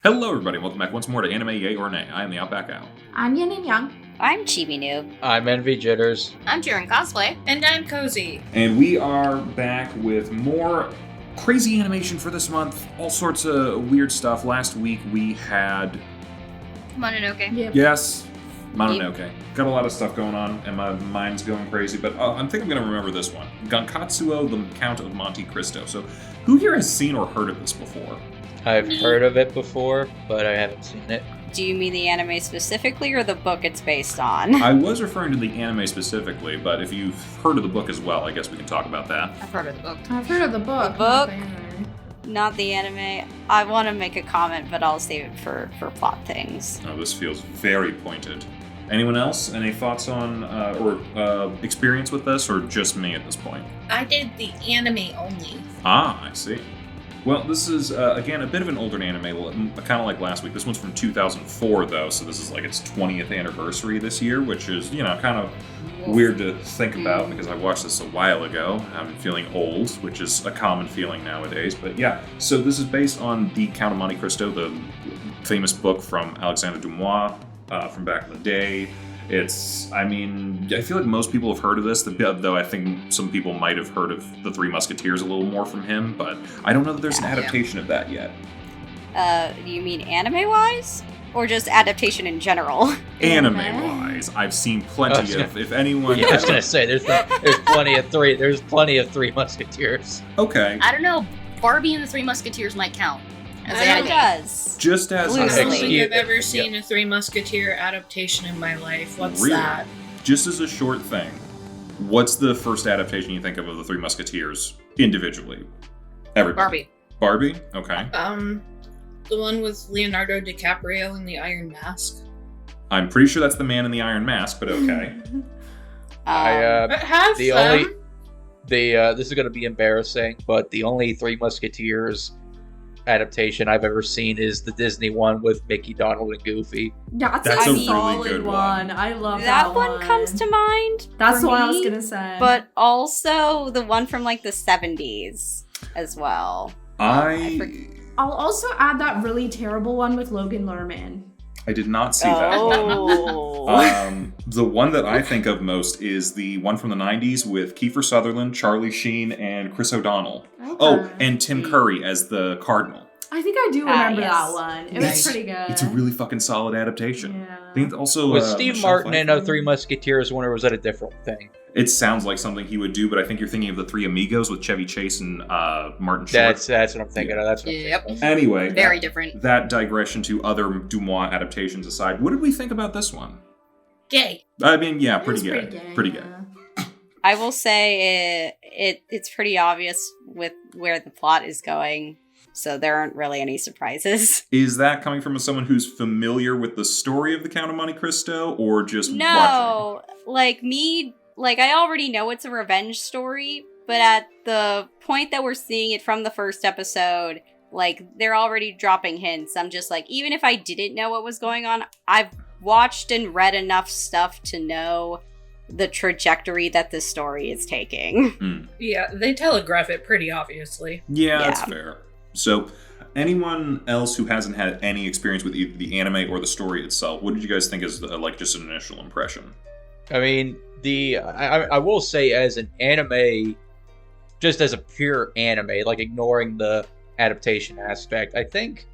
Hello everybody, welcome back once more to Anime Yay or Nay. I am TheOutbackAl. I'm Yin&Jung. I'm Chibi Noob. I'm Envy Jitters. I'm CheerandCosplay. And I'm Kozi. And we are back with more crazy animation for this month. All sorts of weird stuff. Last week we had... Mononoke. Yep. Yes, Mononoke. Got a lot of stuff going on and my mind's going crazy, but I think I'm going to remember this one. Gankutsuou, the Count of Monte Cristo. So who here has seen or heard of this before? I've heard of it before, but I haven't seen it. Do you mean the anime specifically or the book it's based on? I was referring to the anime specifically, but if you've heard of the book as well, I guess we can talk about that. I've heard of the book. I've heard of the book. The book? not the anime. Not the anime. I want to make a comment, but I'll save it for plot things. Oh, this feels very pointed. Anyone else? Any thoughts on or experience with this, or just me at this point? I did the anime only. Ah, I see. Well, this is, again, a bit of an older anime, kind of like last week. This one's from 2004, though, so this is like its 20th anniversary this year, which is, kind of weird to think about because I watched this a while ago. I'm feeling old, which is a common feeling nowadays. But yeah, so this is based on The Count of Monte Cristo, the famous book from Alexandre Dumas from back in the day. I feel like most people have heard of this, though I think some people might have heard of The Three Musketeers a little more from him, but I don't know that there's an adaptation of that yet. You mean anime-wise? Or just adaptation in general? Anime-wise, I've seen plenty of, if anyone... Yeah, I was gonna say, there's plenty of Three Musketeers. Okay. I don't know. Barbie and the Three Musketeers might count. As It anime. does. Just as... I don't Loosely. think I've ever seen a Three Musketeer adaptation in my life. What's Really? that? Just as a short thing, what's the first adaptation you think of The Three Musketeers individually? Everybody. Barbie. Barbie? Okay. The one with Leonardo DiCaprio and the Iron Mask. I'm pretty sure that's The Man in the Iron Mask, but okay. But have The some. only this is gonna be embarrassing, but the only Three Musketeers adaptation I've ever seen is the Disney one with Mickey, Donald, and Goofy. That's That's a a really solid good one. one. I love that one comes to mind. That's for the one I was me, gonna say. But also the one from like the 70s as well. I'll also add that really terrible one with Logan Lerman. I did not see that one. Oh. The one that I think of most is the one from the 90s with Kiefer Sutherland, Charlie Sheen, and Chris O'Donnell. Okay. Oh, and Tim Curry as the Cardinal. I think I do remember yes. that one. It Nice. was pretty good. It's a really fucking solid adaptation. Yeah. I think also Was Steve Michelle Martin in Pfeiffer? Three Musketeers one, or was that a different thing? It sounds like something he would do, but I think you're thinking of the Three Amigos with Chevy Chase and Martin Short. That's what I'm thinking of. That's what I'm Yep. thinking of. Anyway, Very different. that digression to other Dumas adaptations aside, what did we think about this one? Gay. I mean, yeah, It pretty was good. Pretty good. yeah. I will say it's pretty obvious with where the plot is going, so there aren't really any surprises. Is that coming from someone who's familiar with the story of the Count of Monte Cristo, or just watching? No, like me, like I already know it's a revenge story, but at the point that we're seeing it from the first episode, like they're already dropping hints. I'm just like, even if I didn't know what was going on, I've watched and read enough stuff to know the trajectory that this story is taking. Yeah, they telegraph it pretty obviously. Yeah, that's Yeah. fair. So, anyone else who hasn't had any experience with either the anime or the story itself, what did you guys think is like just an initial impression? I mean, I will say as an anime, just as a pure anime, like ignoring the adaptation aspect, I think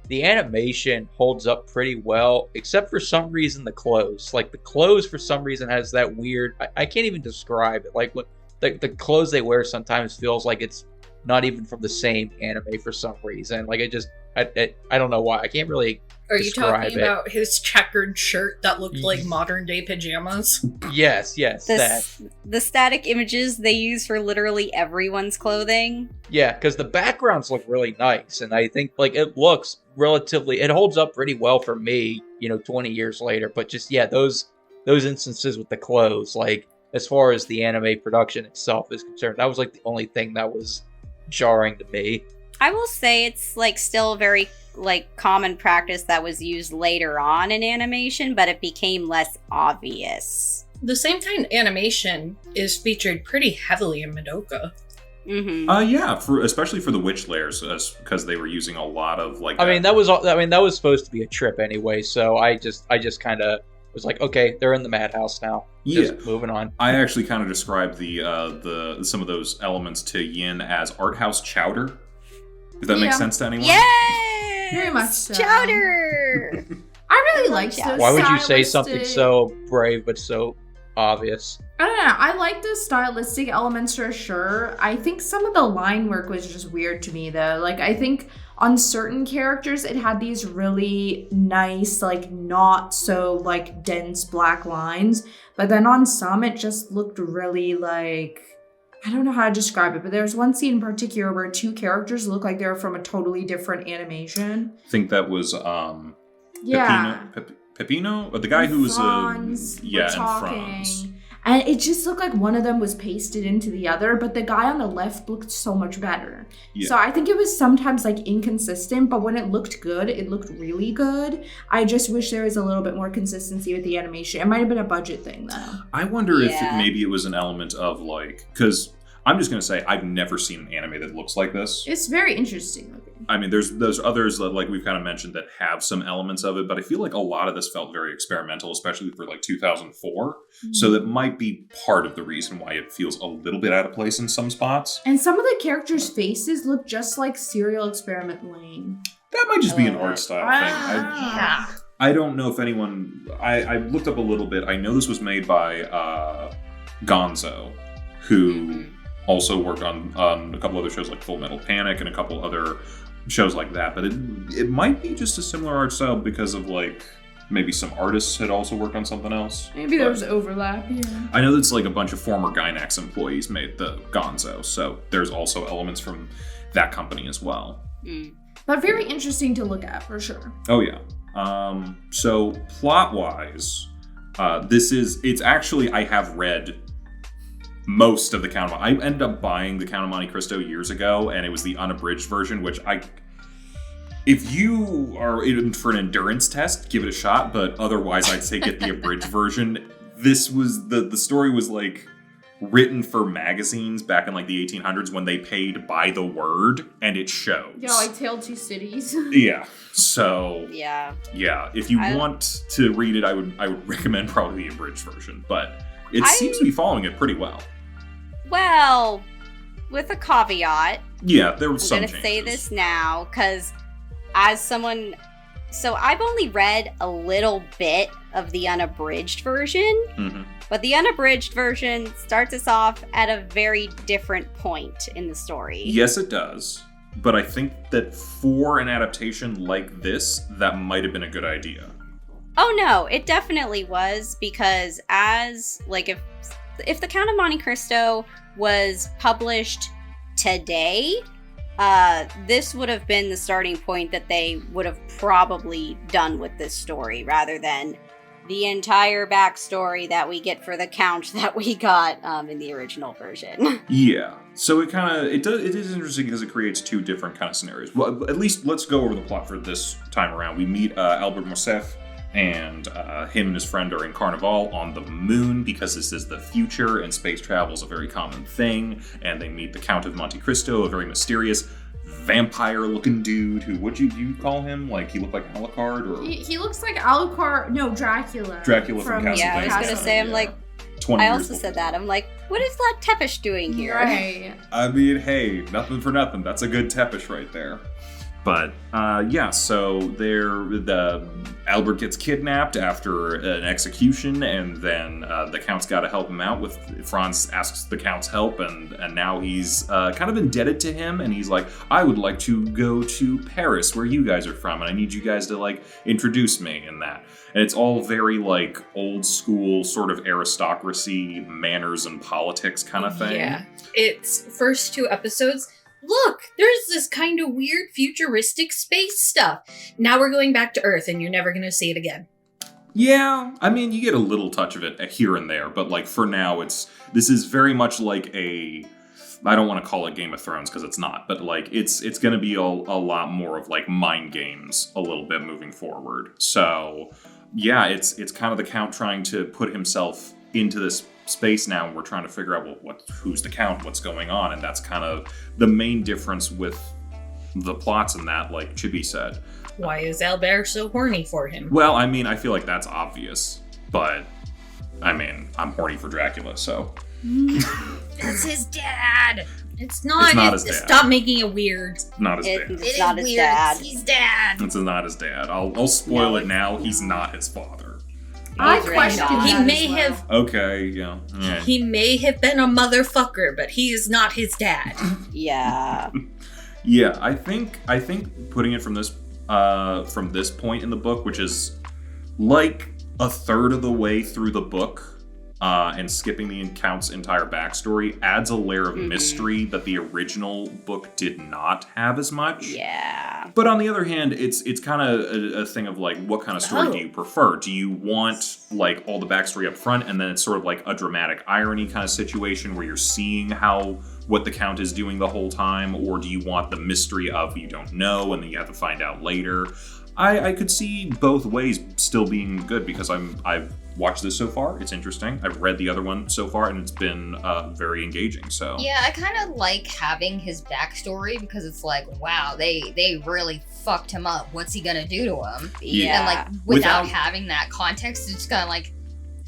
the animation holds up pretty well, except for some reason the clothes. Like the clothes for some reason has that weird, I can't even describe it. Like what the clothes they wear sometimes feels like it's not even from the same anime for some reason. Like I don't know why. I can't really Are you describe talking it. about his checkered shirt that looked like modern day pajamas? Yes, that. The static images they use for literally everyone's clothing. Yeah, because the backgrounds look really nice, and I think like it holds up pretty well for me, 20 years later. But just those instances with the clothes, like as far as the anime production itself is concerned, that was like the only thing that was jarring to me. I will say it's like still very like common practice that was used later on in animation, but it became less obvious. The same kind of animation is featured pretty heavily in Madoka. Mm-hmm. Yeah, especially for the witch layers, because they were using a lot of like. that was supposed to be a trip anyway. So I just kind of was like, okay, they're in the madhouse now. Yeah. Just moving on. I actually kind of described the some of those elements to Yin as art house chowder. If that makes sense to anyone. Yes! Very much so. Chowder! I really liked Yeah. those. Why would you say something stylistic- so brave but so obvious? I don't know. I like the stylistic elements for sure. I think some of the line work was just weird to me though. Like I think on certain characters it had these really nice, like not so like dense black lines. But then on some it just looked really like I don't know how to describe it, but there's one scene in particular where two characters look like they're from a totally different animation. I think that was Yeah. Peppino, or the guy who was Franz were and talking. Franz. And it just looked like one of them was pasted into the other, but the guy on the left looked so much better. Yeah. So I think it was sometimes like inconsistent, but when it looked good, it looked really good. I just wish there was a little bit more consistency with the animation. It might have been a budget thing though. I wonder if Yeah. maybe it was an element of like, because I'm just gonna say I've never seen an anime that looks like this. It's very interesting looking. I mean, there's others that like we've kind of mentioned that have some elements of it, but I feel like a lot of this felt very experimental, especially for like 2004. So that might be part of the reason why it feels a little bit out of place in some spots. And some of the characters' faces look just like Serial Experiment Lane. That might just be an love art it. style thing. Yeah. I don't know if anyone. I looked up a little bit. I know this was made by Gonzo, who also worked on a couple other shows like Full Metal Panic and a couple other shows like that. But it might be just a similar art style because of like maybe some artists had also worked on something else. Maybe there was overlap, yeah. I know that's like a bunch of former Gainax employees made the Gonzo, so there's also elements from that company as well. Mm. But very interesting to look at for sure. Oh yeah. So plot-wise, it's actually, I have read most of the Count of I ended up buying the Count of Monte Cristo years ago, and it was the unabridged version, which if you are in for an endurance test, give it a shot, but otherwise I'd say get the abridged version. This was, the story was like written for magazines back in like the 1800s when they paid by the word, and it shows. Yeah, like Tale of Two Cities. Yeah. So Yeah. yeah, if you want to read it, I would recommend probably the abridged version, but it seems to be following it pretty well. Well, with a caveat, Yeah, there was I'm some gonna changes. say this now because as someone, so I've only read a little bit of the unabridged version, Mhm. but the unabridged version starts us off at a very different point in the story. Yes, it does. But I think that for an adaptation like this, that might have been a good idea. Oh no, it definitely was, because as like if the Count of Monte Cristo was published today, this would have been the starting point that they would have probably done with this story, rather than the entire backstory that we get for the Count that we got in the original version. Yeah. So it is interesting because it creates two different kind of scenarios. Well, at least let's go over the plot for this time around. We meet Albert Mosef, and him and his friend are in Carnival on the moon because this is the future and space travel is a very common thing. And they meet the Count of Monte Cristo, a very mysterious vampire-looking dude who, would you call him? Like, he looked like Alucard? Or He looks like Alucard. No, Dracula. Dracula from Castlevania. Yeah, I was gonna say, I'm like, 20 I years also said before. that. I'm like, what is that Tepish doing here? Right. I mean, hey, nothing for nothing. That's a good Tepish right there. But yeah, so Albert gets kidnapped after an execution, and then the Count's got to help him out. Franz asks the Count's help, and now he's kind of indebted to him, and he's like, I would like to go to Paris, where you guys are from, and I need you guys to like introduce me in that. And it's all very like old school sort of aristocracy, manners and politics kind of thing. Yeah. Its first 2 episodes. Look, there's this kind of weird futuristic space stuff. Now we're going back to Earth and you're never going to see it again. Yeah, I mean, you get a little touch of it here and there, but like for now, this is very much like I don't want to call it Game of Thrones because it's not, but like it's going to be a lot more of like mind games a little bit moving forward. So yeah, it's kind of the Count trying to put himself into this space now, and we're trying to figure out, well, who's the Count, what's going on, and that's kind of the main difference with the plots in that, like Chibi said. Why is Albert so horny for him? Well, I mean, I feel like that's obvious, but I mean, I'm horny for Dracula, so. That's his dad. It's not his dad. Stop making it weird. Not his dad. It's not his dad. He's dad. It's not his dad. I'll spoil it now. He's not his father. I He's really question not. He that may as well. have Okay, yeah. Yeah. he may have been a motherfucker, but he is not his dad. Yeah. Yeah, I think putting it from this point in the book, which is like a third of the way through the book, and skipping the Count's entire backstory, adds a layer of mystery that the original book did not have as much. Yeah. But on the other hand, it's kind of a thing of like, what kind of story do you prefer? Do you want like all the backstory up front, and then it's sort of like a dramatic irony kind of situation where you're seeing what the Count is doing the whole time, or do you want the mystery of you don't know and then you have to find out later? I could see both ways still being good, because I've watched this so far. It's interesting. I've read the other one so far, and it's been very engaging. So Yeah, I kind of like having his backstory, because it's like, wow, they really fucked him up. What's he gonna do to him? Yeah. And like without having that context, it's kind of like,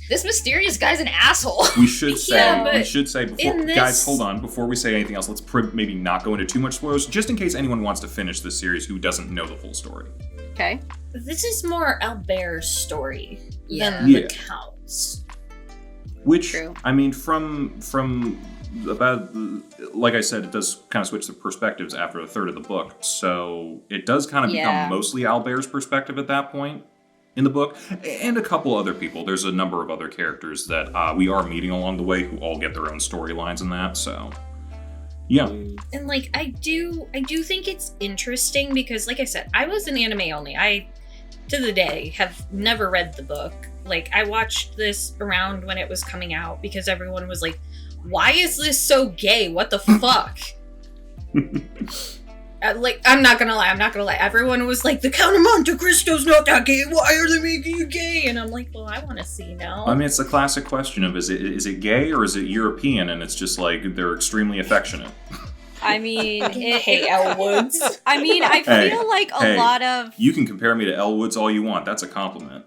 this mysterious guy's an asshole. we should say Yeah, but before in this- guys, hold on, before we say anything else, let's maybe not go into too much spoilers, just in case anyone wants to finish this series who doesn't know the full story. Okay. This is more Albert's story Yeah. than Yeah. the Count's. Which, True. I mean, from about, like I said, it does kind of switch the perspectives after a third of the book. So it does kind of Yeah. become mostly Albert's perspective at that point in the book. And a couple other people. There's a number of other characters that we are meeting along the way who all get their own storylines in that. So, yeah. And like I do think it's interesting, because like I said, I was an anime only. I to the day have never read the book. Like I watched this around when it was coming out, because everyone was like, why is this so gay? What the fuck? Like, I'm not gonna lie. Everyone was like, the Count of Monte Cristo's not that gay. Why are they making you gay? And I'm like, well, I want to see now. I mean, it's a classic question of, is it gay or is it European? And it's just like, they're extremely affectionate. I mean, Hey, Elle Woods. I mean, I Hey, feel like a hey. lot of. You can compare me to Elle Woods all you want. That's a compliment.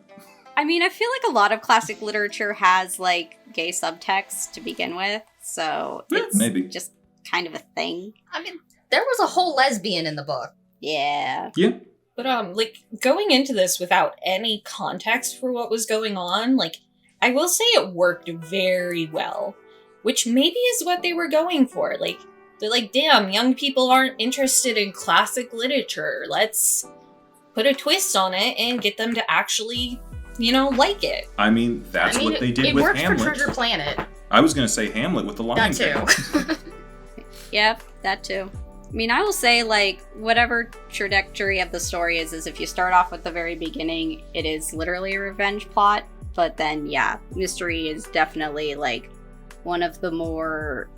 I mean, I feel like a lot of classic literature has like gay subtext to begin with, so Yeah, it's maybe. just kind of a thing. I mean, there was a whole lesbian in the book. Yeah. Yeah. But like going into this without any context for what was going on, like I will say it worked very well, which maybe is what they were going for. Like they're like, damn, young people aren't interested in classic literature. Let's put a twist on it and get them to actually, like it. I mean, that's what they did it with worked Hamlet. for Treasure Planet. I was going to say Hamlet with the Lion That King. too. Yep, that too. I mean, I will say, like, whatever trajectory of the story is if you start off with the very beginning, it is literally a revenge plot. But then, yeah, mystery is definitely, like, one of the more,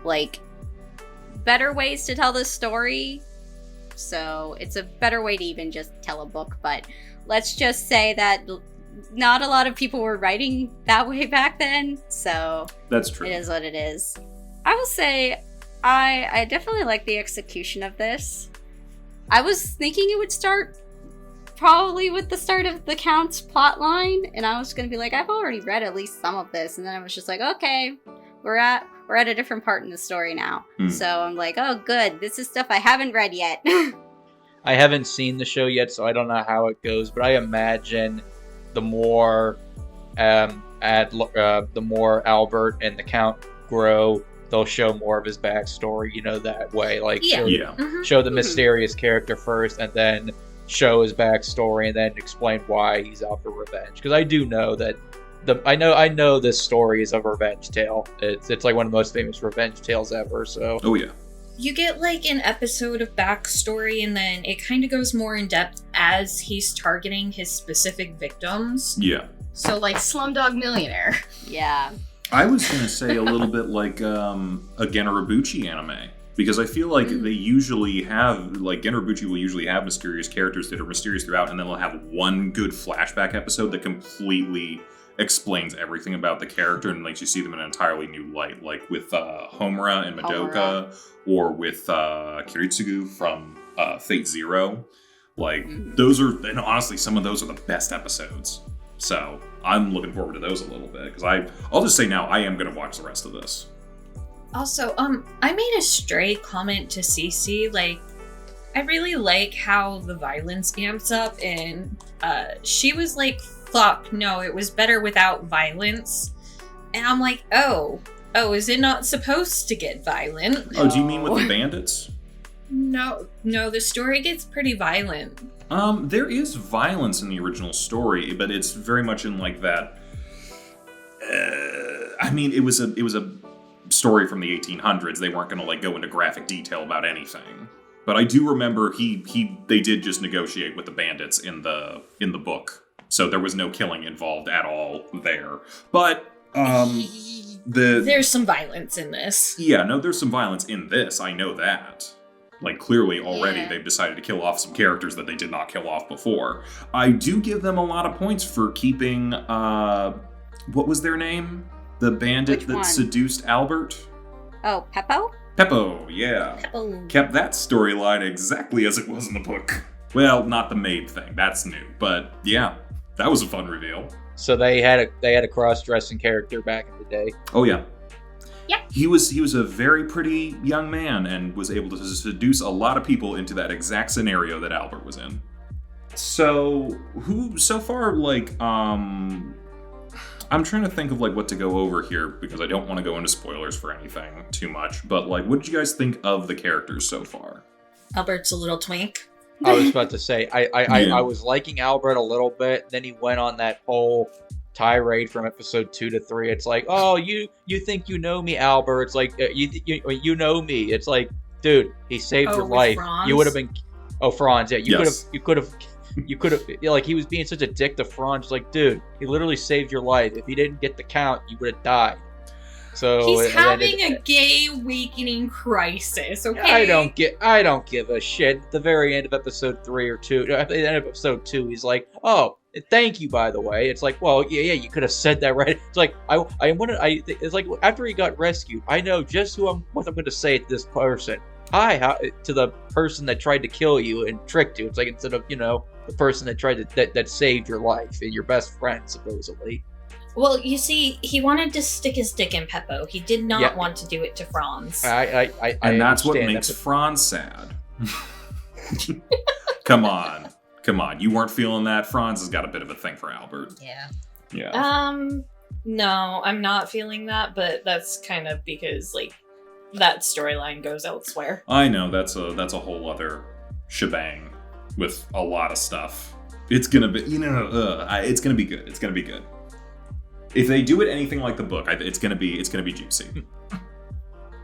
like, better ways to tell this story. So it's a better way to even just tell a book. But let's just say that not a lot of people were writing that way back then. So That's true. it is what it is. I will say, I definitely like the execution of this. I was thinking it would start probably with the start of the Count's plot line, and I was gonna be like, I've already read at least some of this, and then I was just like, okay, we're at a different part in the story now. So I'm like, oh good, this is stuff I haven't read yet. I haven't seen the show yet, so I don't know how it goes. But I imagine the more the more Albert and the Count grow, they'll show more of his backstory. That way, like Yeah. Yeah. show the mysterious character first, and then show his backstory, and then explain why he's out for revenge. Because I do know that I know this story is a revenge tale. It's like one of the most famous revenge tales ever. So Oh, yeah. You get like an episode of backstory, and then it kind of goes more in depth as he's targeting his specific victims. Yeah. So like Slumdog Millionaire. Yeah. I was going to say a little bit like a Generabuchi anime. Because I feel like they usually have, like, Generabuchi will usually have mysterious characters that are mysterious throughout, and then they'll have one good flashback episode that completely explains everything about the character and makes you see them in an entirely new light, like with Homura and Madoka, or with Kiritsugu from Fate Zero. Like, those are, and honestly, some of those are the best episodes. So I'm looking forward to those a little bit, because I'll just say now, I am going to watch the rest of this. Also, I made a stray comment to Cece, like, I really like how the violence amps up, and she was like, fuck, no, it was better without violence. And I'm like, oh, is it not supposed to get violent? Oh, do you mean with the bandits? No, the story gets pretty violent. There is violence in the original story, but it's very much in like that. I mean, it was a story from the 1800s. They weren't going to like go into graphic detail about anything. But I do remember they did just negotiate with the bandits in the book, so there was no killing involved at all there. But there's some violence in this. Yeah, no, there's some violence in this. I know that. Like, clearly already they've decided to kill off some characters that they did not kill off before. I do give them a lot of points for keeping, what was their name? The bandit that seduced Albert? Oh, Peppo? Peppo, yeah. Peppo. Kept that storyline exactly as it was in the book. Well, not the maid thing, that's new. But yeah, that was a fun reveal. So they had a cross-dressing character back in the day. Oh yeah. Yeah. He was a very pretty young man and was able to seduce a lot of people into that exact scenario that Albert was in. So who so far, like, I'm trying to think of like what to go over here because I don't want to go into spoilers for anything too much, but like, what did you guys think of the characters so far? Albert's a little twink. I was about to say, I was liking Albert a little bit, then he went on that whole tirade from episode 2 to 3. It's like, oh, you think you know me, Albert? It's like, you know me. It's like, dude, he saved your life. Franz? You would have been, Franz, yeah, Yes. you could have, like, he was being such a dick to Franz. Like, dude, he literally saved your life. If he didn't get the count, you would have died. So he's having a gay awakening crisis. Okay, I don't give a shit. At the very end of episode 3 or 2, at the end of episode 2, he's like, oh, thank you, by the way. It's like, well, yeah, you could have said that, right? It's like, it's like, after he got rescued, I know just what I'm going to say to this person. Hi, to the person that tried to kill you and tricked you. It's like, instead of, the person that tried to, that saved your life and your best friend, supposedly. Well, you see, he wanted to stick his dick in Peppo. He did not want to do it to Franz. And that's what makes Franz sad. Come on. You weren't feeling that? Franz has got a bit of a thing for Albert. Yeah. No, I'm not feeling that, but that's kind of because, like, that storyline goes elsewhere. I know, that's a whole other shebang with a lot of stuff. It's gonna be, it's gonna be good. It's gonna be good. If they do it anything like the book, it's gonna be juicy.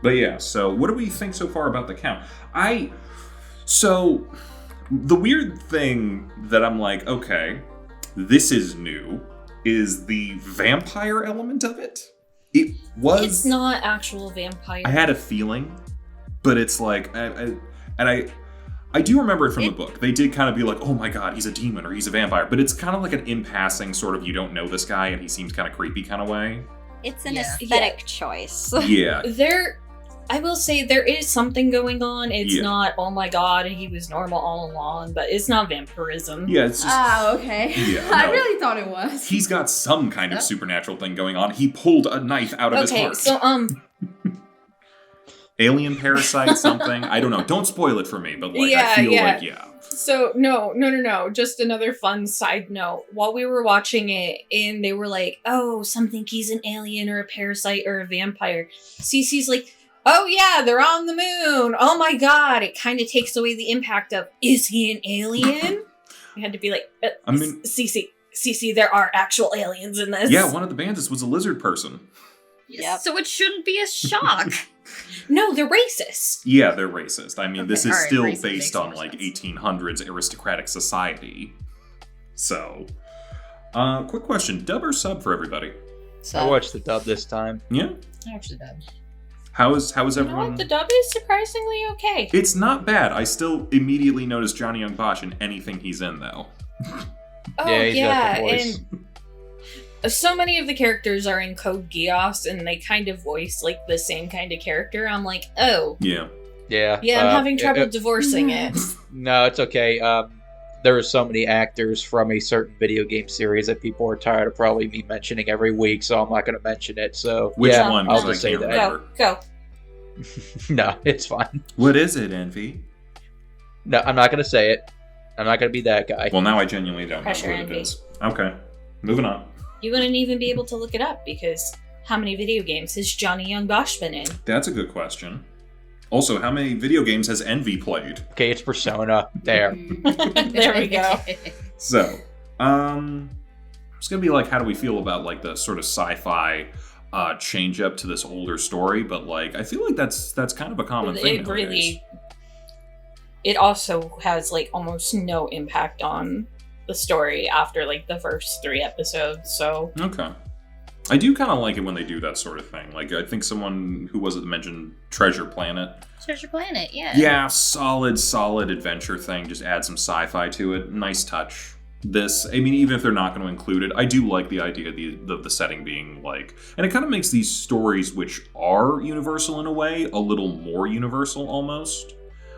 But yeah, so what do we think so far about the count? So the weird thing that I'm like, okay, this is new, is the vampire element of it. It's not actual vampire. I had a feeling, but it's like, I do remember it from the book. They did kind of be like, oh my god, he's a demon or he's a vampire. But it's kind of like an in-passing sort of, you don't know this guy and he seems kind of creepy kind of way. It's an aesthetic choice. Yeah. I will say there is something going on. It's not, oh my god, he was normal all along, but it's not vampirism. Yeah, it's just... okay. Yeah, I no. really thought it was. He's got some kind of supernatural thing going on. He pulled a knife out of his heart. Okay, so, alien parasite, something. I don't know. Don't spoil it for me, but like, I feel like, So, no. Just another fun side note. While we were watching it, and they were like, oh, some think he's an alien or a parasite or a vampire. Cece's like, oh yeah, they're on the moon. Oh my god. It kind of takes away the impact of, is he an alien? I had to be like, Cece, there are actual aliens in this. Yeah, one of the bandits was a lizard person. Yep. So it shouldn't be a shock. No, they're racist. Yeah, they're racist. I mean, this is alright, still racist based makes on more like sense. 1800s aristocratic society. So, quick question: dub or sub for everybody? I watched the dub this time. Yeah. Actually, done. How is You know everyone? what? The dub is surprisingly okay. It's not bad. I still immediately notice Johnny Young Bosch in anything he's in, though. Oh Yeah, he's got the voice. and so many of the characters are in Code Geass, and they kind of voice like the same kind of character. I'm like, oh, Yeah. Yeah. yeah, I'm having trouble divorcing it. No, it's okay. There are so many actors from a certain video game series that people are tired of probably me mentioning every week, so I'm not going to mention it. So Which yeah, one? I'll 'Cause I just say can't that. remember. Go. No, it's fine. What is it, Envy? No, I'm not going to say it. I'm not going to be that guy. Well, now I genuinely don't Pressure know what Envy. it is. Okay. Moving on. You wouldn't even be able to look it up because how many video games has Johnny Young Bosch been in? That's a good question. Also, how many video games has Envy played? Okay, it's Persona. There. There we go. So, it's gonna be like, how do we feel about like the sort of sci-fi change up to this older story? But like, I feel like that's kind of a common thing. It nowadays. really. It also has like almost no impact on the story after like the first 3 episodes. So Okay. I do kind of like it when they do that sort of thing. Like, I think someone who was it that mentioned Treasure Planet. Treasure Planet, yeah. Yeah, solid adventure thing. Just add some sci-fi to it. Nice touch. This, I mean, even if they're not going to include it, I do like the idea of the setting being like, and it kind of makes these stories, which are universal in a way, a little more universal almost.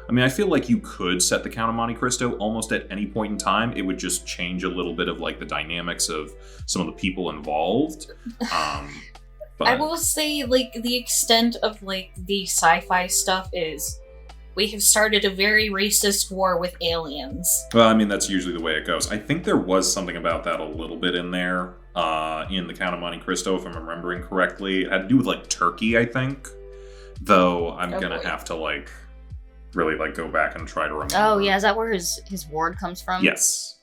I mean, I feel like you could set the Count of Monte Cristo almost at any point in time. It would just change a little bit of like the dynamics of some of the people involved. But I will say, like, the extent of like the sci-fi stuff is we have started a very racist war with aliens. Well, I mean, that's usually the way it goes. I think there was something about that a little bit in there, in the Count of Monte Cristo, if I'm remembering correctly. It had to do with like Turkey, I think. Though I'm gonna have to like really like go back and try to remember. Oh yeah, is that where his ward comes from? Yes.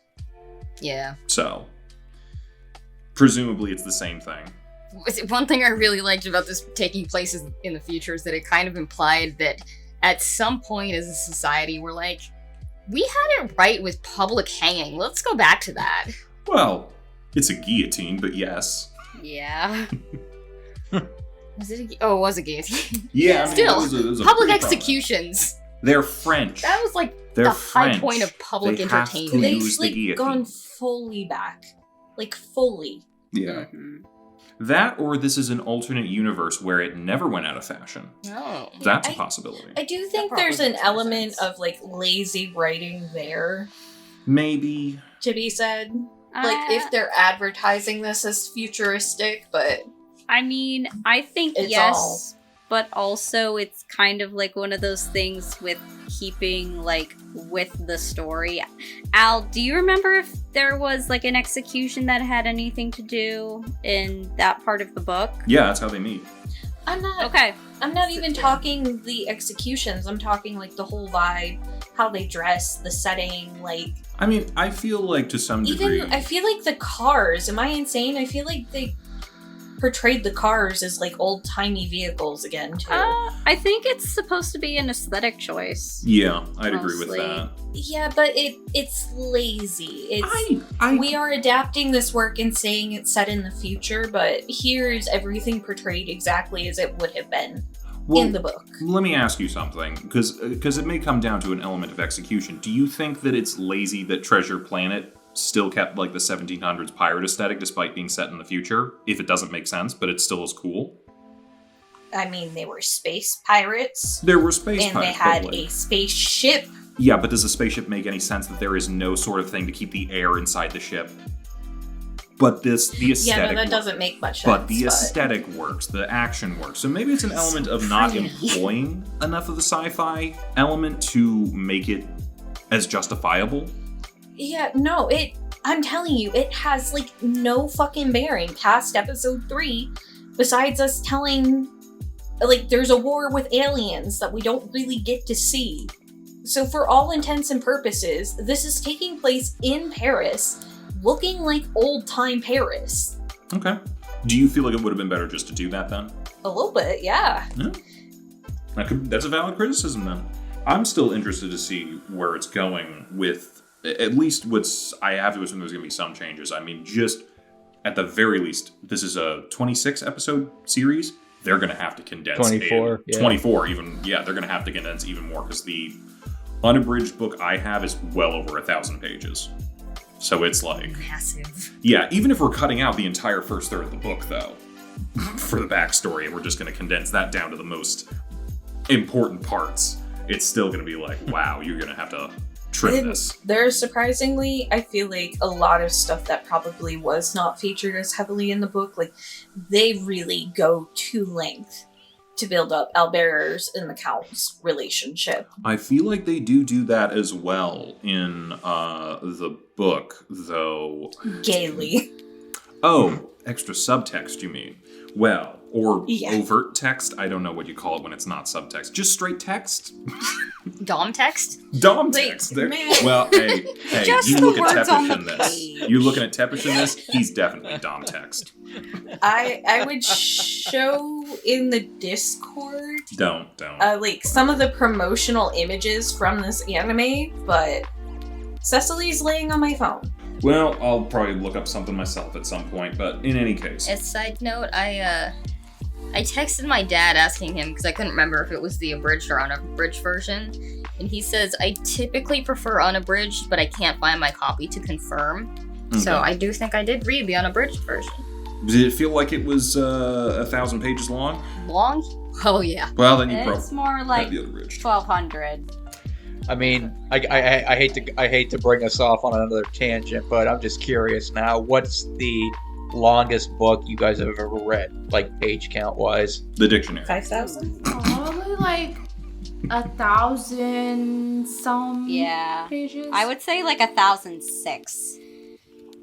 Yeah. So presumably it's the same thing. One thing I really liked about this taking place in the future is that it kind of implied that at some point as a society we're like, we had it right with public hanging. Let's go back to that. Well, it's a guillotine, but yes. Yeah. Was it it was a guillotine. Yeah. I mean, Still, it was a public pretty prominent- executions. They're French. That was like They're the high French. point of public They have to entertainment. They've use the like guillotine. gone fully back, like fully. Yeah. Mhm. That, or this is an alternate universe where it never went out of fashion. Oh. That's a I- possibility. I do think probably there's an makes more element sense. of like lazy writing there Maybe. to be said. Like if they're advertising this as futuristic, but I mean, I think It's yes, all- but also it's kind of like one of those things with keeping like with the story. Al, do you remember if there was like an execution that had anything to do in that part of the book? Yeah, that's how they meet. I'm not Okay. I'm not even talking the executions. I'm talking like the whole vibe, how they dress, the setting, like I mean, I feel like to some degree. even I feel like the cars, am I insane? I feel like they portrayed the cars as like old-timey vehicles again too. I think it's supposed to be an aesthetic choice. Yeah, I'd agree with Mostly. that. Yeah, but it's lazy. It's I we are adapting this work and saying it's set in the future, but here's everything portrayed exactly as it would have been well, in the book. Let me ask you something, because it may come down to an element of execution. Do you think that it's lazy that Treasure Planet still kept like the 1700s pirate aesthetic despite being set in the future? If it doesn't make sense, but it still is cool. I mean, they were space pirates, There were space and they pirates, had but, like- a spaceship. Yeah, but does a spaceship make any sense that there is no sort of thing to keep the air inside the ship? But the Yeah, aesthetic. no, that works. doesn't make much sense. But the aesthetic works, the action works. So maybe it's an element of not employing enough of the sci-fi element to make it as justifiable. Yeah, no, I'm telling you, it has like no fucking bearing past episode 3, besides us telling, like, there's a war with aliens that we don't really get to see. So for all intents and purposes, this is taking place in Paris, looking like old-time Paris. Okay. Do you feel like it would have been better just to do that then? A little bit, yeah. That's a valid criticism then. I'm still interested to see where it's going with, at least I have to assume there's going to be some changes. I mean, just at the very least, this is a 26 episode series. They're going to have to condense 24, yeah. 24 even. Yeah, they're going to have to condense even more because the unabridged book I have is well over 1,000 pages. So it's like, Massive. yeah, even if we're cutting out the entire first third of the book, though, for the backstory, and we're just going to condense that down to the most important parts, it's still going to be like, wow, you're going to have to trim this. There's surprisingly, I feel like a lot of stuff that probably was not featured as heavily in the book, like, they really go to length to build up Albert's and the Count's relationship. I feel like they do that as well in the book, though. Gaily. Oh, extra subtext, you mean? Well, or Yeah. overt text. I don't know what you call it when it's not subtext. Just straight text? Dom text? Dom Wait, text. There. man. Well, hey, Just you the look at words on Tepish the in this. page. You looking at Tepish in this? He's definitely Dom text. I would show in the Discord Don't. like some of the promotional images from this anime, but Cecily's laying on my phone. Well, I'll probably look up something myself at some point, but in any case. As a side note, I texted my dad asking him, because I couldn't remember if it was the abridged or unabridged version, and he says, I typically prefer unabridged, but I can't find my copy to confirm. So Okay. I do think I did read the unabridged version. Did it feel like it was 1,000 pages long? Long? Oh yeah. Well, then you It's probably more like have the abridged. 1,200. I mean, I hate to bring us off on another tangent, but I'm just curious now. What's the longest book you guys have ever read, like page count wise? The dictionary. 5,000? Probably like 1,000 some Yeah. pages. I would say like 1,006 is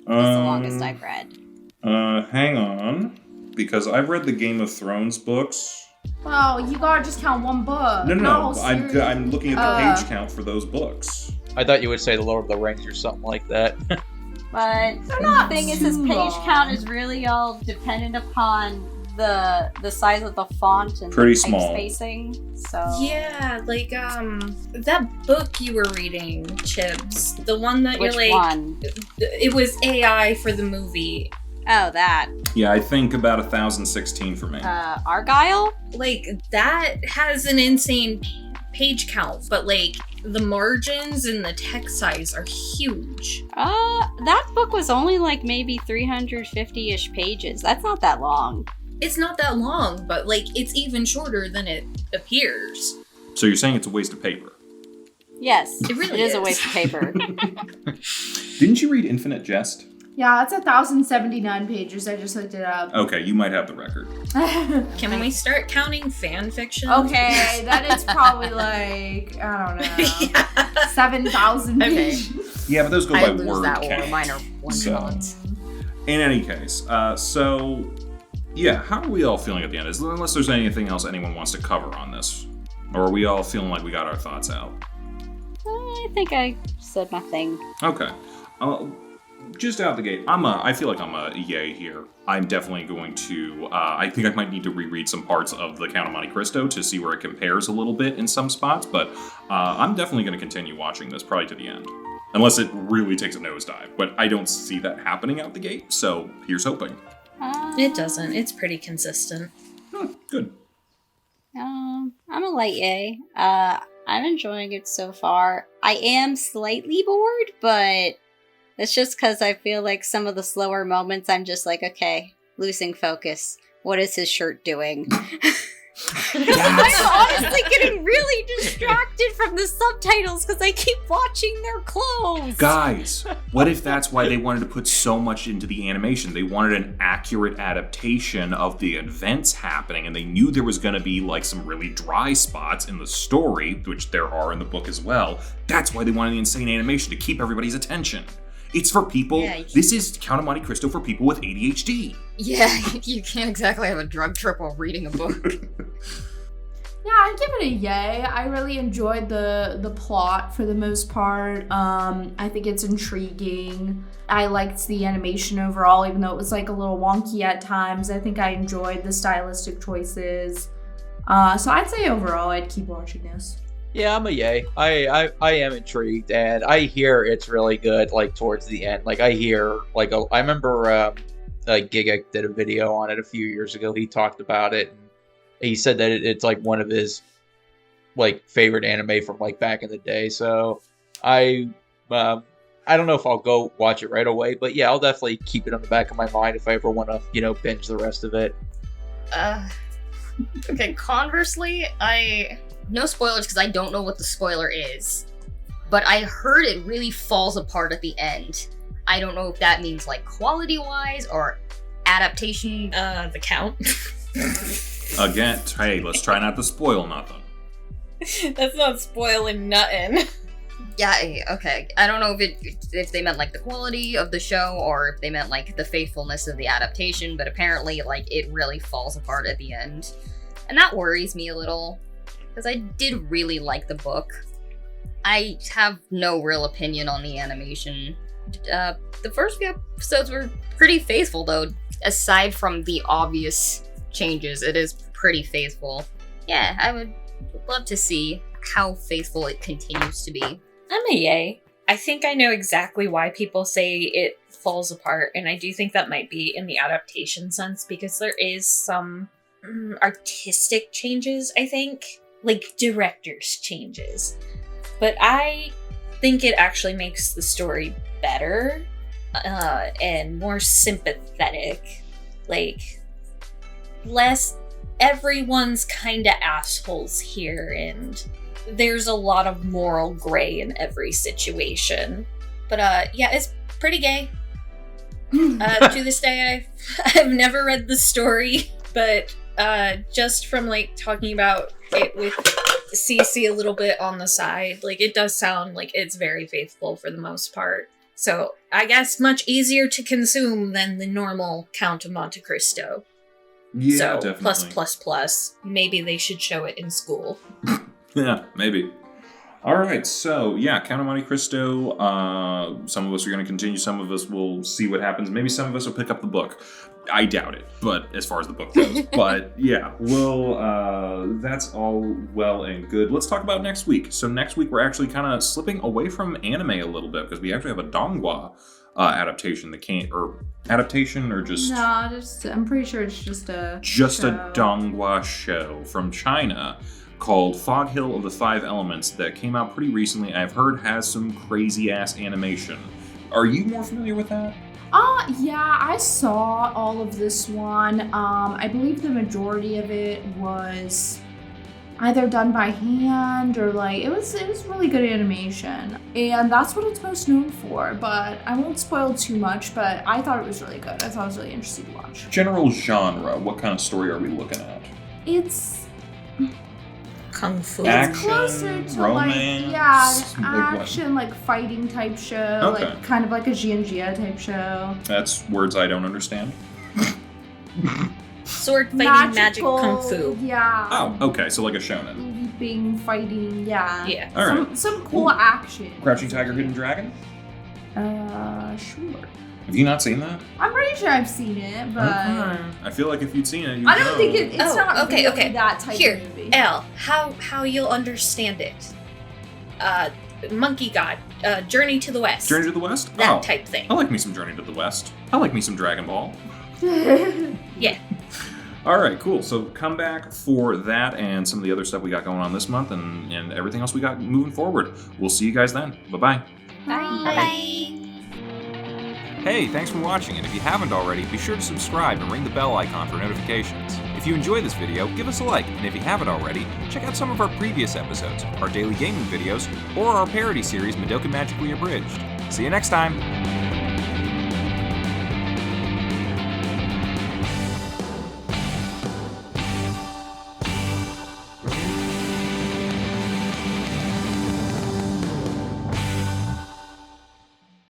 the longest I've read. Hang on, because I've read the Game of Thrones books. Well, you gotta just count one book. No. not a whole series. I'm looking at the page count for those books. I thought you would say The Lord of the Rings or something like that. But They're the not thing is, too his page long. count is really all dependent upon the size of the font and Pretty the type small. spacing. So Yeah, like, that book you were reading, Chibs, the one that which you're like, one? it was AI for the movie. Oh, that Yeah, I think about 1,016 for me. Argyle. Like, that has an insane page count, but like, the margins and the text size are huge. That book was only like maybe 350-ish pages. That's not that long. It's not that long, but like, it's even shorter than it appears. So you're saying it's a waste of paper? Yes, It really is a is. waste of paper. Didn't you read Infinite Jest? Yeah, it's 1,079 pages. I just looked it up. Okay, you might have the record. Can we start counting fan fiction? Okay, that is probably like, I don't know, Yeah. 7,000 Okay. pages. Yeah, but those go I by lose word that count. one. Mine are one So- shots. In any case, so yeah, how are we all feeling at the end? Unless there's anything else anyone wants to cover on this, or are we all feeling like we got our thoughts out? I think I said my thing. Okay, just out the gate, I feel like I'm a yay here. I'm definitely going to. I think I might need to reread some parts of the Count of Monte Cristo to see where it compares a little bit in some spots, but I'm definitely going to continue watching this probably to the end. Unless it really takes a nosedive, but I don't see that happening out the gate, so here's hoping. It doesn't. It's pretty consistent. Good. I'm a light yay. I'm enjoying it so far. I am slightly bored, but it's just because I feel like some of the slower moments, I'm just like, okay, losing focus. What is his shirt doing? I'm honestly getting really distracted from the subtitles because I keep watching their clothes. Guys, what if that's why they wanted to put so much into the animation? They wanted an accurate adaptation of the events happening, and they knew there was going to be like some really dry spots in the story, which there are in the book as well. That's why they wanted the insane animation, to keep everybody's attention. It's for people, Yeah. this is Count of Monte Cristo for people with ADHD. Yeah, you can't exactly have a drug trip while reading a book. Yeah, I'd give it a yay. I really enjoyed the plot for the most part. I think it's intriguing. I liked the animation overall, even though it was like a little wonky at times. I think I enjoyed the stylistic choices. So I'd say overall, I'd keep watching this. Yeah, I'm a yay. I am intrigued, and I hear it's really good. Like towards the end, like I hear like I remember Giga did a video on it a few years ago. He talked about it. And he said that it's like one of his like favorite anime from like back in the day. So I I don't know if I'll go watch it right away, but yeah, I'll definitely keep it on the back of my mind if I ever want to, binge the rest of it. Okay, conversely, no spoilers because I don't know what the spoiler is, but I heard it really falls apart at the end. I don't know if that means like quality-wise or adaptation. The Count. Again, hey, let's try not to spoil nothing. That's not spoiling nothing. Yeah, okay. I don't know if they meant like the quality of the show or if they meant like the faithfulness of the adaptation, but apparently like it really falls apart at the end. And that worries me a little because I did really like the book. I have no real opinion on the animation. The first few episodes were pretty faithful though. Aside from the obvious changes, it is pretty faithful. Yeah, I would love to see how faithful it continues to be. I'm a yay. I think I know exactly why people say it falls apart, and I do think that might be in the adaptation sense because there is some artistic changes, I think. Like director's changes. But I think it actually makes the story better and more sympathetic. Like, less everyone's kind of assholes here, and there's a lot of moral gray in every situation. But yeah, it's pretty gay. To this day, I've never read the story, but just from like talking about it with Cece a little bit on the side, like it does sound like it's very faithful for the most part. So I guess much easier to consume than the normal Count of Monte Cristo. Yeah, So definitely. plus. Maybe they should show it in school. Yeah, maybe. All right, so yeah, Count of Monte Cristo. Some of us are going to continue. Some of us will see what happens. Maybe some of us will pick up the book. I doubt it, but as far as the book goes. But yeah, that's all well and good. Let's talk about next week. So next week we're actually kind of slipping away from anime a little bit because we actually have a donghua adaptation that can't, or adaptation or just... No, I'm pretty sure it's just a show. A donghua show from China called Fog Hill of the Five Elements that came out pretty recently. I've heard has some crazy ass animation. Are you more familiar with that? Yeah, I saw all of this one. I believe the majority of it was either done by hand or like it was really good animation. And that's what it's most known for, but I won't spoil too much, but I thought it was really good. I thought it was really interesting to watch. General genre, what kind of story are we looking at? It's Kung Fu. Action, closer to romance, like like what? action, like fighting type show, Okay. like kind of like a Yin&Jung type show. That's words I don't understand. Sword fighting, magic, kung fu. Yeah. Oh, okay, so like a shonen. Leaping, fighting, yeah. Yeah. All right. Some cool action. Crouching Tiger, Hidden Dragon? Sure. Have you not seen that? I'm pretty sure I've seen it, but I feel like if you'd seen it, you'd I don't know. think it's Oh, not okay, really okay. that type Here, of movie. Elle, how you'll understand it. Monkey God, Journey to the West. Journey to the West? That Oh, type thing. I like me some Journey to the West. I like me some Dragon Ball. Yeah. All right, cool. So come back for that and some of the other stuff we got going on this month and everything else we got moving forward. We'll see you guys then. Bye-bye. Bye. Hey, thanks for watching, and if you haven't already, be sure to subscribe and ring the bell icon for notifications. If you enjoyed this video, give us a like, and if you haven't already, check out some of our previous episodes, our daily gaming videos, or our parody series Madoka Magically Abridged. See you next time!